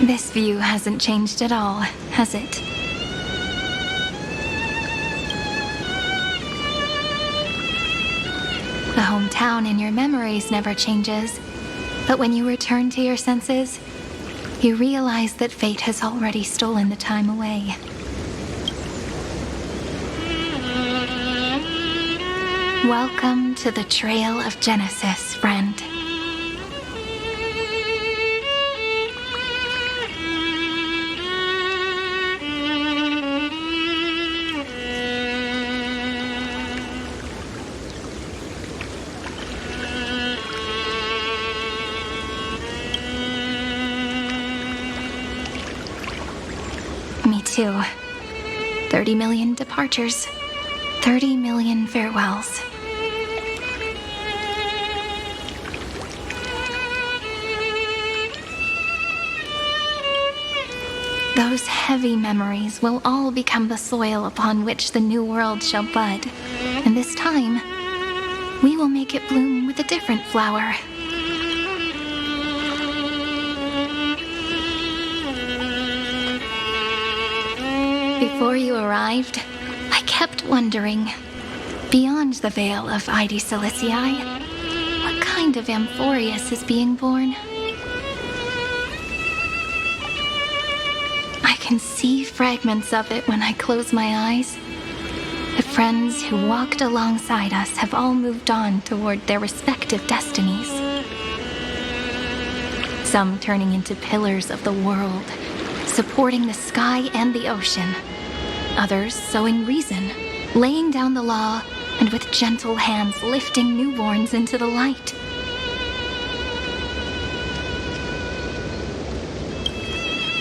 This view hasn't changed at all, has it? The hometown in your memories never changes, but when you return to your senses, you realize that fate has already stolen the time away. Welcome to the Trail of Genesis, friend. Me too. 30 million departures. 30 million farewells. Those heavy memories will all become the soil upon which the new world shall bud. And this time, we will make it bloom with a different flower. Before you arrived, I kept wondering, beyond the veil of Ide Silicii, what kind of Amphorius is being born? I can see fragments of it when I close my eyes. The friends who walked alongside us have all moved on toward their respective destinies. Some turning into pillars of the world, supporting the sky and the ocean. Others sowing reason, laying down the law, and with gentle hands lifting newborns into the light.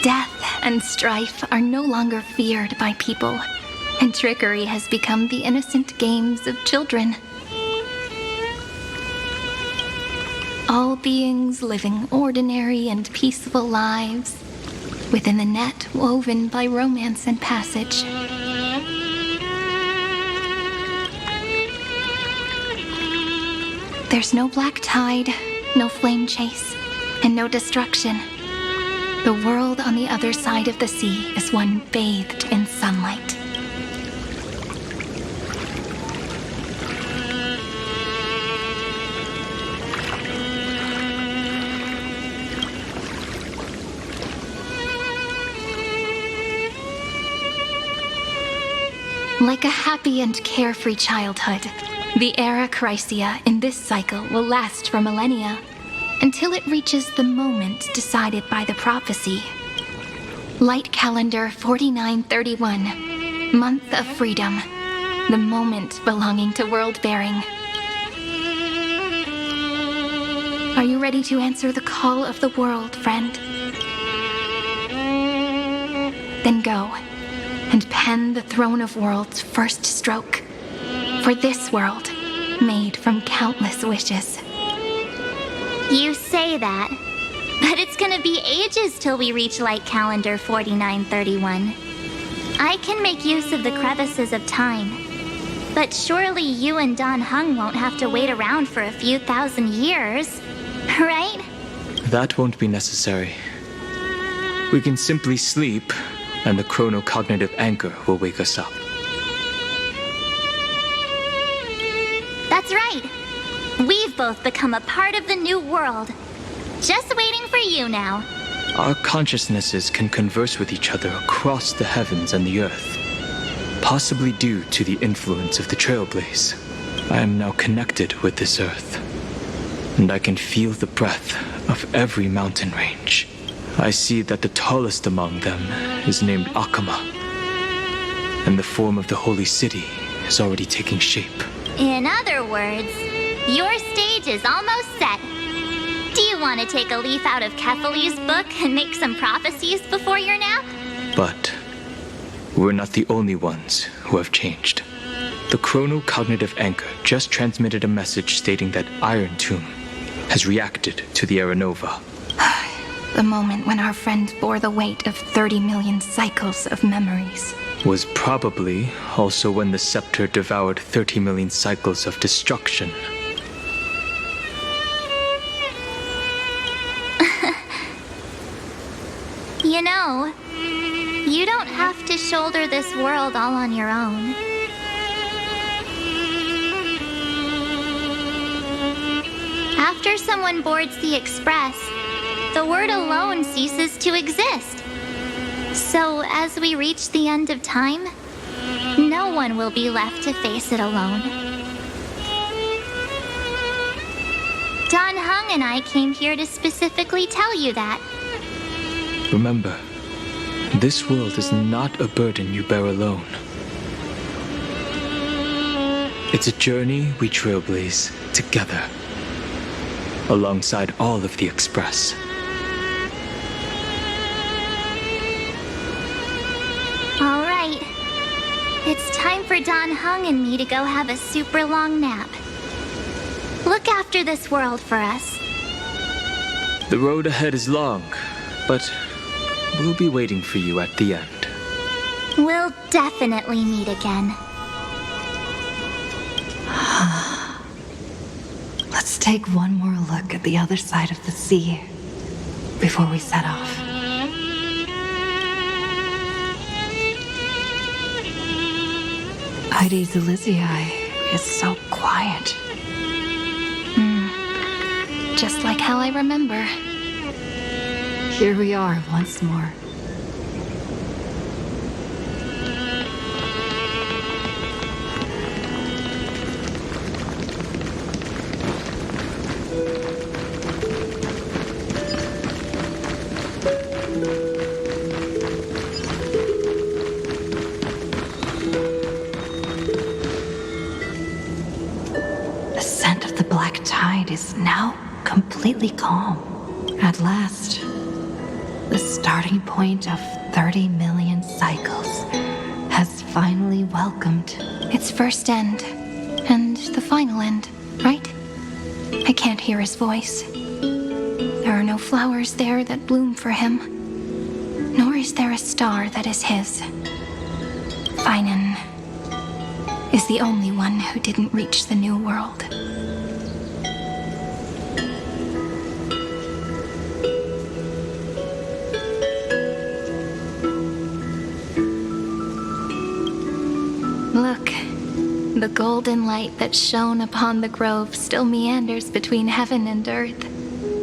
Death and strife are no longer feared by people, and trickery has become the innocent games of children. All beings living ordinary and peaceful lives within the net woven by romance and passage. There's no black tide, no flame chase, and no destruction. The world on the other side of the sea is one bathed in sunlight. Like a happy and carefree childhood, the era Chrysia in this cycle will last for millennia, until it reaches the moment decided by the prophecy. Light calendar 4931, month of freedom, the moment belonging to world-bearing. Are you ready to answer the call of the world, friend? Then go, and pen the Throne of Worlds' first stroke, for this world, made from countless wishes. You say that, but it's gonna be ages till we reach Light Calendar 4931. I can make use of the crevices of time, but surely you and Dan Heng won't have to wait around for a few thousand years, right? That won't be necessary. We can simply sleep, and the chronocognitive anchor will wake us up. That's right. We've both become a part of the new world. Just waiting for you now. Our consciousnesses can converse with each other across the heavens and the earth, possibly due to the influence of the Trailblaze. I am now connected with this earth, and I can feel the breath of every mountain range. I see that the tallest among them is named Akama, and the form of the holy city is already taking shape. In other words, your stage is almost set. Do you want to take a leaf out of Kefali's book and make some prophecies before your nap? But we're not the only ones who have changed. The chronocognitive anchor just transmitted a message stating that Iron Tomb has reacted to the Aranova. The moment when our friend bore the weight of 30 million cycles of memories. Was probably also when the scepter devoured 30 million cycles of destruction. You know, you don't have to shoulder this world all on your own. After someone boards the Express, the word alone ceases to exist. So as we reach the end of time, no one will be left to face it alone. Don Hung and I came here to specifically tell you that. Remember, this world is not a burden you bear alone. It's a journey we trailblaze together, alongside all of the Express. All right. It's time for Don Hung and me to go have a super long nap. Look after this world for us. The road ahead is long, but we'll be waiting for you at the end. We'll definitely meet again. Let's take one more look at the other side of the sea before we set off. Heidi's Elysiae is so quiet. Just like how I remember. Here we are once more. The scent of the black tide is now completely calm. At last, the starting point of 30 million cycles has finally welcomed Its first end, and the final end, right? I can't hear his voice. There are no flowers there that bloom for him, nor is there a star that is his. Finan is the only one who didn't reach the new world. Look, the golden light that shone upon the grove still meanders between heaven and earth,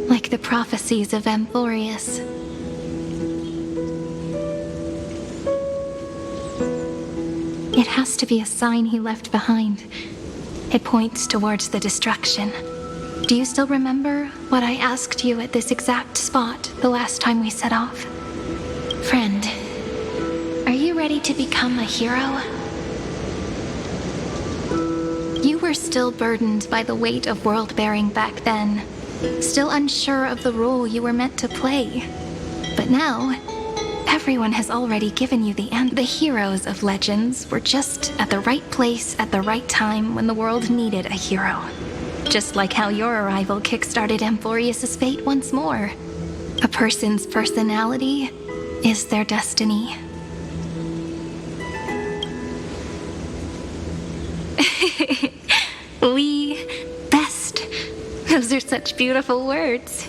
like the prophecies of Amphorius. It has to be a sign he left behind. It points towards the destruction. Do you still remember what I asked you at this exact spot the last time we set off? Friend, are you ready to become a hero? You were still burdened by the weight of world-bearing back then, still unsure of the role you were meant to play. But now, everyone has already given you the end. The heroes of legends were just at the right place at the right time when the world needed a hero. Just like how your arrival kickstarted Amphorius' fate once more. A person's personality is their destiny. We best. Those are such beautiful words.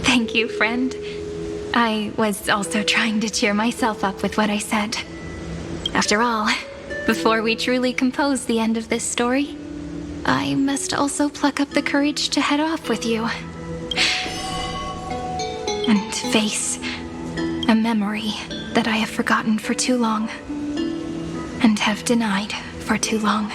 Thank you, friend. I was also trying to cheer myself up with what I said. After all, before we truly compose the end of this story, I must also pluck up the courage to head off with you. And face a memory that I have forgotten for too long. And have denied for too long.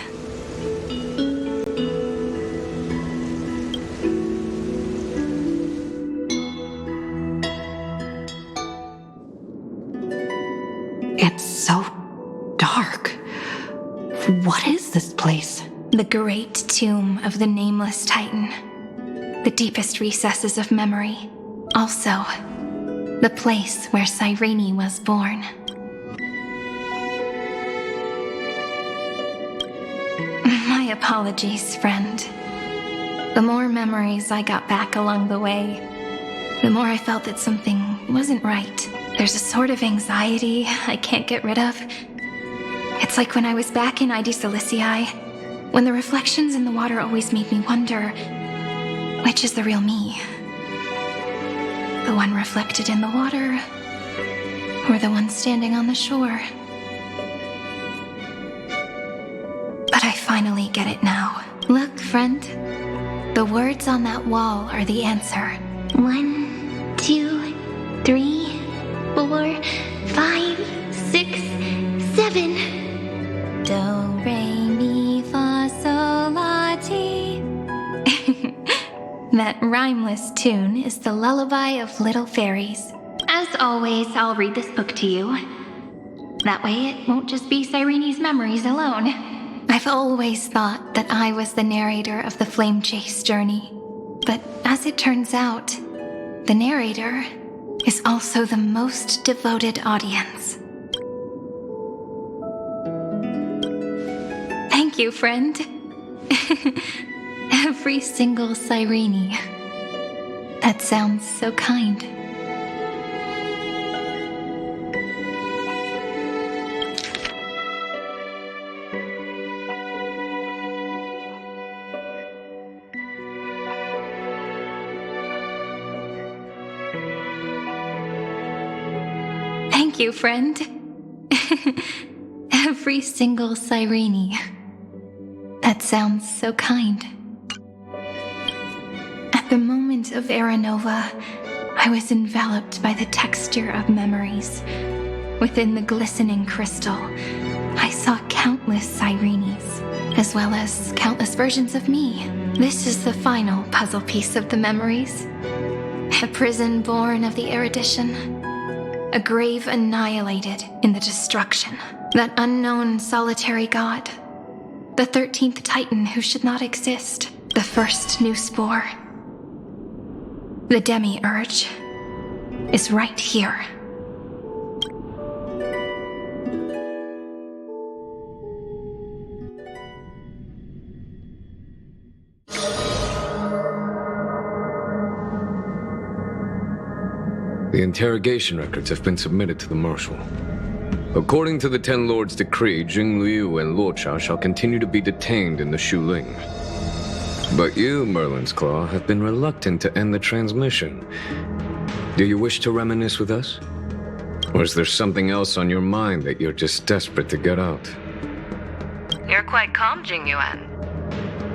It's so dark. What is this place? The great tomb of the nameless Titan. The deepest recesses of memory. Also, the place where Cyrene was born. My apologies, friend. The more memories I got back along the way, the more I felt that something wasn't right. There's a sort of anxiety I can't get rid of. It's like when I was back in Heidi's Elysiae, when the reflections in the water always made me wonder, which is the real me? The one reflected in the water, or the one standing on the shore? But I finally get it now. Look, friend. The words on that wall are the answer. 1, 2, 3, 4, 5, 6, 7. Do, re, mi, fa, sol, la, ti. That rhymeless tune is the lullaby of little fairies. As always, I'll read this book to you. That way it won't just be Cyrene's memories alone. I've always thought that I was the narrator of the Flame Chase journey. But as it turns out, the narrator is also the most devoted audience. Thank you, friend. Every single Cyrene. That sounds so kind. Thank you, friend. Every single Cyrene. That sounds so kind. At the moment of Aranova, I was enveloped by the texture of memories. Within the glistening crystal, I saw countless Cyrenes, as well as countless versions of me. This is the final puzzle piece of the memories. A prison born of the erudition. A grave annihilated in the destruction. That unknown solitary god. The 13th Titan who should not exist. The first new spore. The Demiurge is right here. The interrogation records have been submitted to the Marshal. According to the Ten Lords' decree, Jing Liu and Luocha shall continue to be detained in the Shuling. But you, Merlin's Claw, have been reluctant to end the transmission. Do you wish to reminisce with us? Or is there something else on your mind that you're just desperate to get out? You're quite calm, Jing Yuan.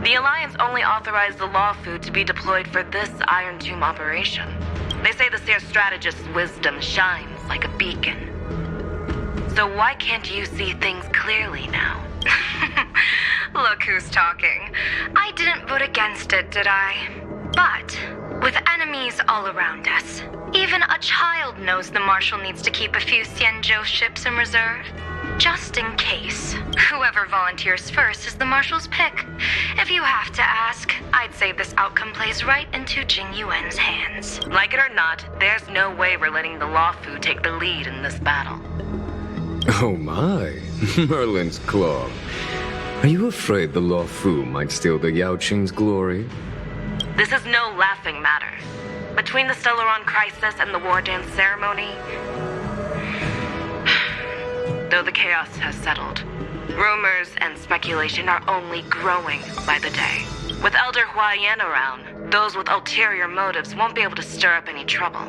The Alliance only authorized the Law Fu to be deployed for this Iron Tomb operation. They say the Seer Strategist's wisdom shines like a beacon. So why can't you see things clearly now? Look who's talking. I didn't vote against it, did I? But, with enemies all around us, even a child knows the Marshal needs to keep a few Xianzhou ships in reserve. Just in case. Whoever volunteers first is the Marshal's pick. If you have to ask, I'd say this outcome plays right into Jing Yuan's hands. Like it or not, there's no way we're letting the Law Fu take the lead in this battle. Oh my, Merlin's Claw. Are you afraid the Law Fu might steal the Yao Qing's glory? This is no laughing matter. Between the Stellaron crisis and the War Dance ceremony, though the chaos has settled, rumors and speculation are only growing by the day. With Elder Huaiyan around, those with ulterior motives won't be able to stir up any trouble.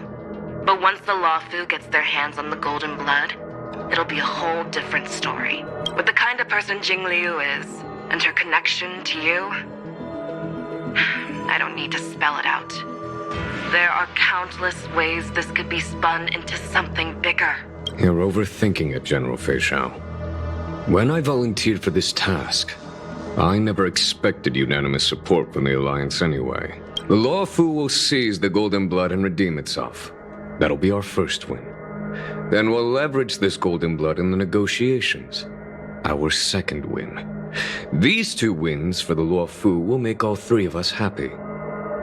But once the Law Fu gets their hands on the Golden Blood, it'll be a whole different story. With the kind of person Jing Liu is, and her connection to you, I don't need to spell it out. There are countless ways this could be spun into something bigger. You're overthinking it, General Fei Shao. When I volunteered for this task, I never expected unanimous support from the Alliance anyway. The Law Fu will seize the Golden Blood and redeem itself. That'll be our first win. Then we'll leverage this Golden Blood in the negotiations. Our second win. These two wins for the Law Fu will make all three of us happy.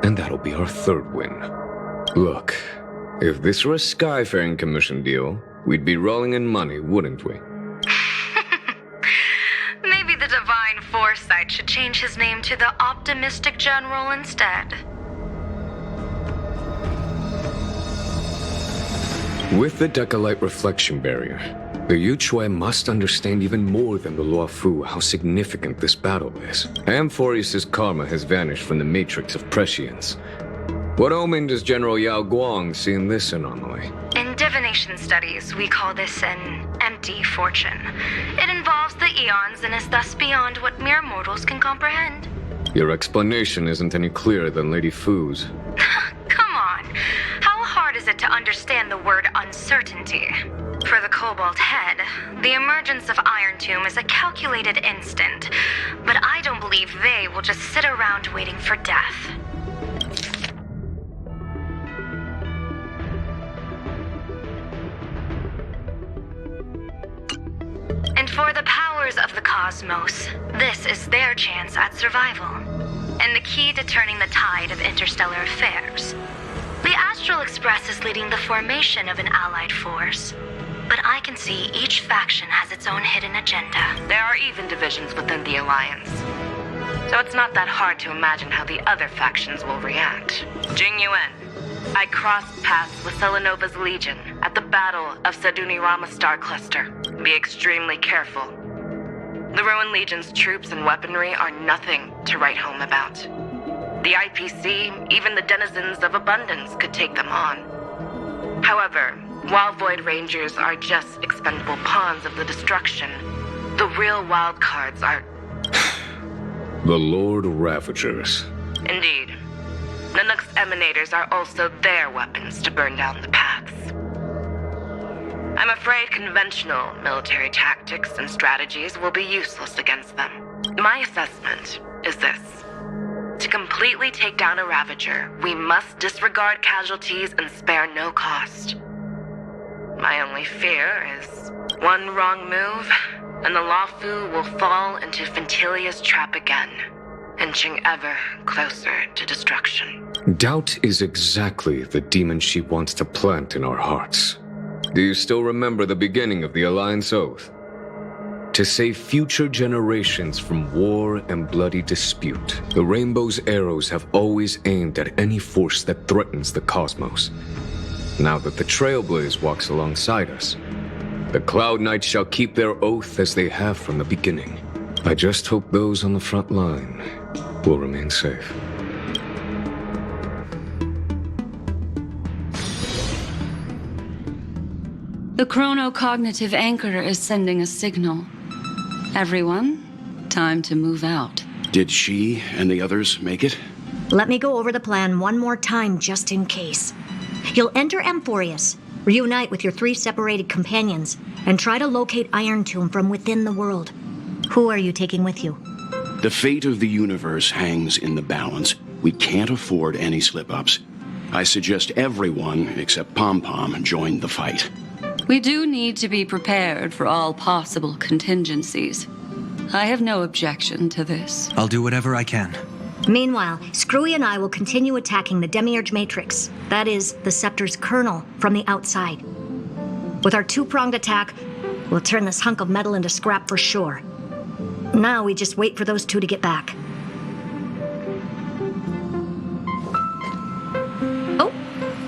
And that'll be our third win. Look, if this were a Skyfaring Commission deal, we'd be rolling in money, wouldn't we? Maybe the Divine Foresight should change his name to the Optimistic General instead. With the Decalite reflection barrier, the Yuchuai must understand even more than the Law Fu how significant this battle is. Amphorius' karma has vanished from the matrix of prescience. What omen does General Yao Guang see in this anomaly? In divination studies, we call this an empty fortune. It involves the eons and is thus beyond what mere mortals can comprehend. Your explanation isn't any clearer than Lady Fu's. Come on. How hard is it to understand the word uncertainty? For the Cobalt Head, the emergence of Iron Tomb is a calculated instant, but I don't believe they will just sit around waiting for death. And for the powers of the cosmos, this is their chance at survival, and the key to turning the tide of interstellar affairs. The Astral Express is leading the formation of an allied force, but I can see each faction has its own hidden agenda. There are even divisions within the Alliance, so it's not that hard to imagine how the other factions will react. Jing Yuan, I crossed paths with Selenova's Legion at the Battle of Sadunirama Star Cluster. Be extremely careful. The Ruined Legion's troops and weaponry are nothing to write home about. The IPC, even the denizens of Abundance, could take them on. However, while Void Rangers are just expendable pawns of the destruction, the real wild cards are... The Lord Ravagers. Indeed. Nanook's emanators are also their weapons to burn down the paths. I'm afraid conventional military tactics and strategies will be useless against them. My assessment is this. To completely take down a Ravager, we must disregard casualties and spare no cost. My only fear is one wrong move, and the Luofu will fall into Fintilia's trap again, inching ever closer to destruction. Doubt is exactly the demon she wants to plant in our hearts. Do you still remember the beginning of the Alliance Oath? To save future generations from war and bloody dispute, the Rainbow's arrows have always aimed at any force that threatens the cosmos. Now that the Trailblaze walks alongside us, the Cloud Knights shall keep their oath as they have from the beginning. I just hope those on the front line will remain safe. The chronocognitive anchor is sending a signal. Everyone, time to move out. Did she and the others make it? Let me go over the plan one more time just in case. You'll enter Amphorius, reunite with your 3 separated companions, and try to locate Iron Tomb from within the world. Who are you taking with you? The fate of the universe hangs in the balance. We can't afford any slip-ups. I suggest everyone except Pom-Pom join the fight. We do need to be prepared for all possible contingencies. I have no objection to this. I'll do whatever I can. Meanwhile, Screwy and I will continue attacking the Demiurge Matrix. That is, the Scepter's kernel, from the outside. With our 2-pronged attack, we'll turn this hunk of metal into scrap for sure. Now we just wait for those 2 to get back. Oh,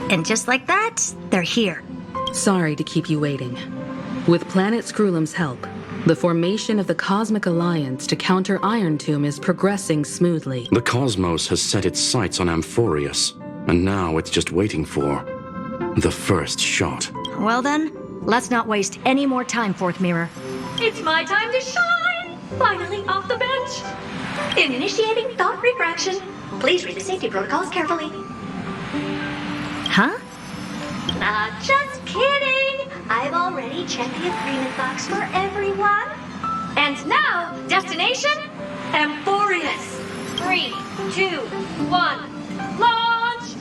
and just like that, they're here. Sorry to keep you waiting. With Planet Screwlum's help, the formation of the Cosmic Alliance to counter Iron Tomb is progressing smoothly. The cosmos has set its sights on Amphorius, and now it's just waiting for the first shot. Well then, let's not waste any more time, Fourth Mirror. It's my time to shine! Finally off the bench! Initiating thought refraction. Please read the safety protocols carefully. Huh? Just kidding! I've already checked the agreement box for everyone. And now, destination, Amphorius. 3, 2, 1, launch!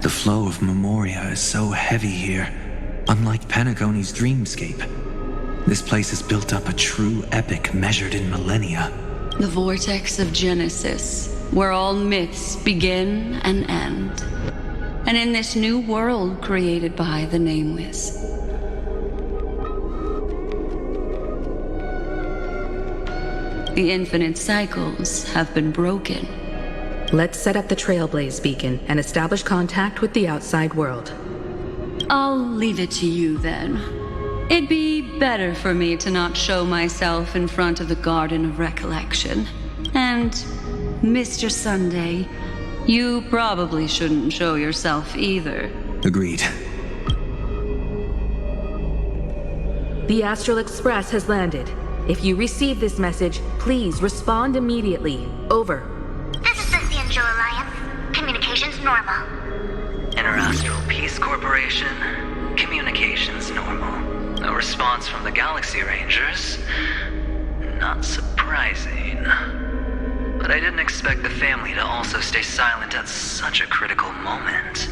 The flow of Memoria is so heavy here, unlike Panagoni's dreamscape. This place has built up a true epic measured in millennia. The vortex of Genesis, where all myths begin and end. And in this new world created by the Nameless. The infinite cycles have been broken. Let's set up the Trailblaze beacon and establish contact with the outside world. I'll leave it to you then. It'd be better for me to not show myself in front of the Garden of Recollection. And, Mr. Sunday, you probably shouldn't show yourself either. Agreed. The Astral Express has landed. If you receive this message, please respond immediately. Over. This is the Xianzhou Alliance. Communications normal. Interastral Peace Corporation. Communications normal. No response from the Galaxy Rangers. Not surprising. But I didn't expect the family to also stay silent at such a critical moment.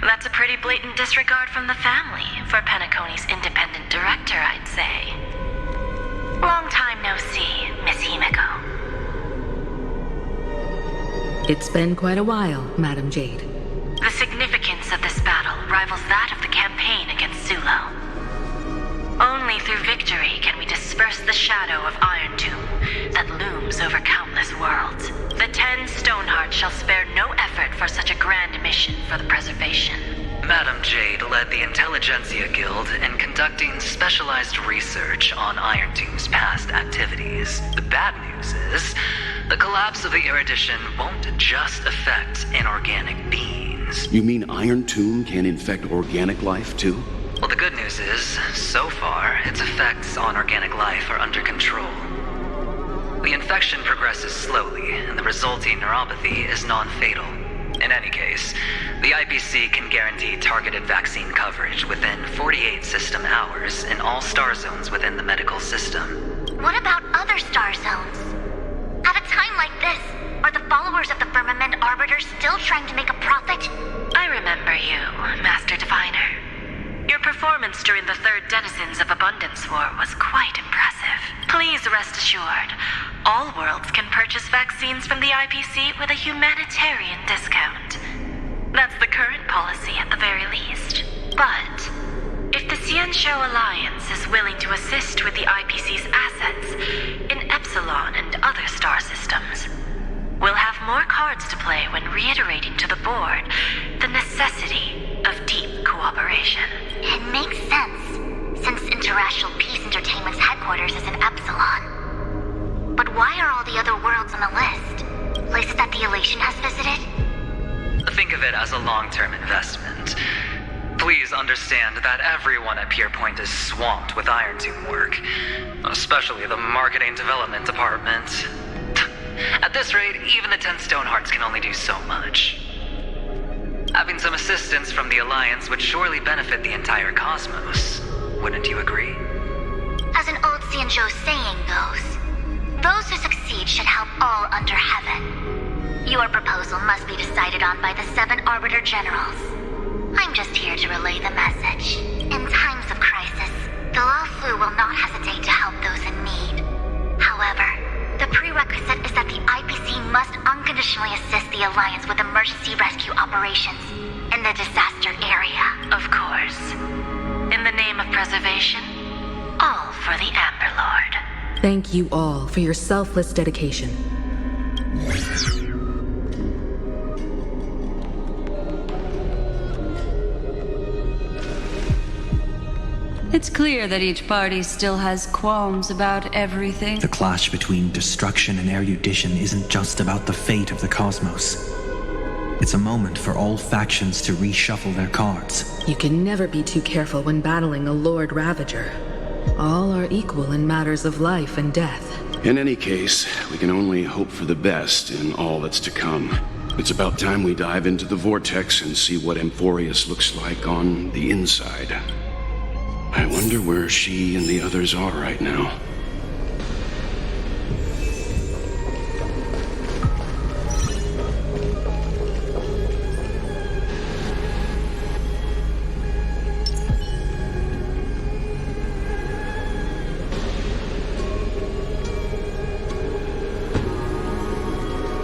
That's a pretty blatant disregard from the family for Penacony's independent director, I'd say. Long time no see, Miss Himeko. It's been quite a while, Madam Jade. The significance of this battle rivals that of the campaign against Sulo. Only through victory can we disperse the shadow of Iron Tomb that looms over countless worlds. The 10 Stonehearts shall spare no effort for such a grand mission for the preservation. Madam Jade led the Intelligentsia Guild in conducting specialized research on Iron Tomb's past activities. The bad news is, the collapse of the Erudition won't just affect inorganic beings. You mean Iron Tomb can infect organic life, too? Well, the good news is, so far, its effects on organic life are under control. The infection progresses slowly, and the resulting neuropathy is non-fatal. In any case, the IPC can guarantee targeted vaccine coverage within 48 system hours in all star zones within the medical system. What about other star zones? At a time like this, are the followers of the Firmament Arbiters still trying to make a profit? I remember you, Master Diviner. Your performance during the Third Denizens of Abundance War was quite impressive. Please rest assured, all worlds can purchase vaccines from the IPC with a humanitarian discount. That's the current policy at the very least. But if the Xianzhou Alliance is willing to assist with the IPC's assets in Epsilon and other star systems, we'll have more cards to play when reiterating to the board the necessity of deep cooperation. It makes sense, since Interastral Peace Entertainment's headquarters is in Epsilon. But why are all the other worlds on the list? Places that the Elation has visited? Think of it as a long-term investment. Please understand that everyone at Pierpoint is swamped with Iron Tomb work, especially the marketing development department. At this rate, even the 10 Stonehearts can only do so much. Having some assistance from the Alliance would surely benefit the entire cosmos. Wouldn't you agree? As an old Xianzhou saying goes, those who succeed should help all under heaven. Your proposal must be decided on by the 7 Arbiter Generals. I'm just here to relay the message. In times of crisis, the Luofu will not hesitate to help those in need. However, the prerequisite is that the IPC must unconditionally assist the Alliance with emergency rescue operations in the disaster area. Of course. In the name of preservation, all for the Amber Lord. Thank you all for your selfless dedication. It's clear that each party still has qualms about everything. The clash between destruction and erudition isn't just about the fate of the cosmos. It's a moment for all factions to reshuffle their cards. You can never be too careful when battling a Lord Ravager. All are equal in matters of life and death. In any case, we can only hope for the best in all that's to come. It's about time we dive into the vortex and see what Amphorius looks like on the inside. I wonder where she and the others are right now.